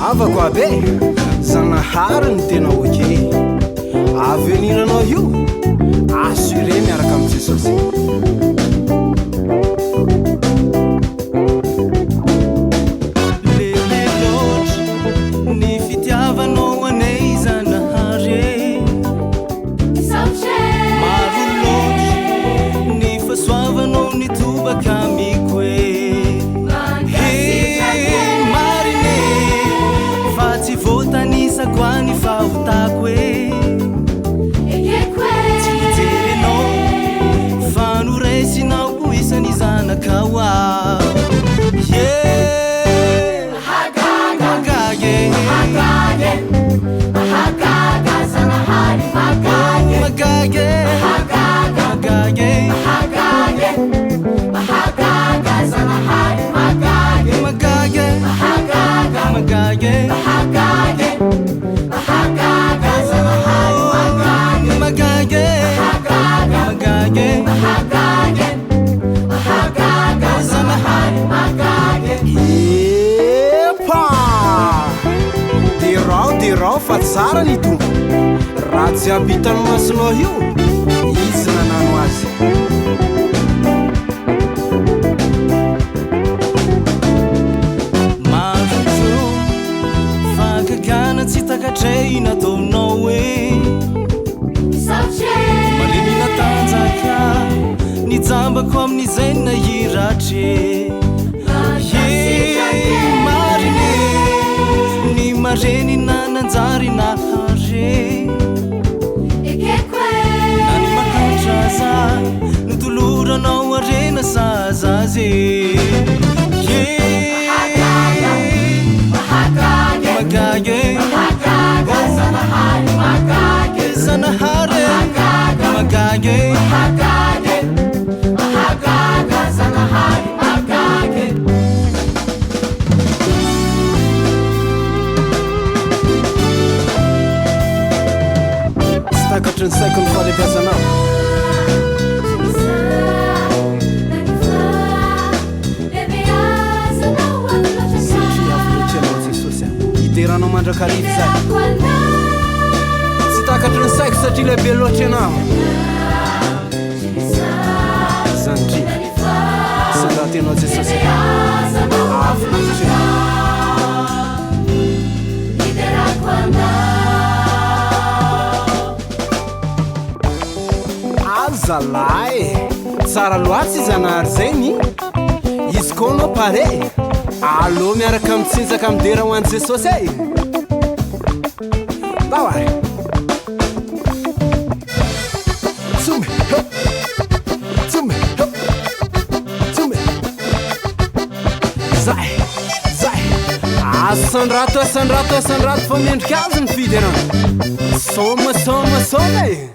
avako abe zanahary ny tena oke aveniranao io assuré miaraka amin'ny Jesosy. Kwani fautakwe Titereno Fanuresi na uisa nizana kawa Yeah Magage Magage Mahagaga sana hari magage Magage Magage Magage Mahagaga sana hari magage Magage Magage Magage Dirao fa tsara ny tompo raha tsy ampitany masinao io izy nanano azy. Marojo fagagana tsy takatrehina taonao hoe malemina tanjaka nijambako amin'izay nahiratre marine ny mareny nananjary nahare nany makatraza nitoloranao arena sazazy Magage Sanahare Magage Stakatra ny saiko ny falebiazanao iteranao mandrakarivo zay tsy takatra ny saiko satria lehibe loatra ianao zanitry sandatenao Jesosy azalahy tsara loatsy zanahary zegny izy koa anao pare allo miaraka mitsinjaka amin'ny dera ho an'i Jesosy e baoary tsomby tsomby tsomby zay asandrato fa miendrika azy ny fidy anao soma e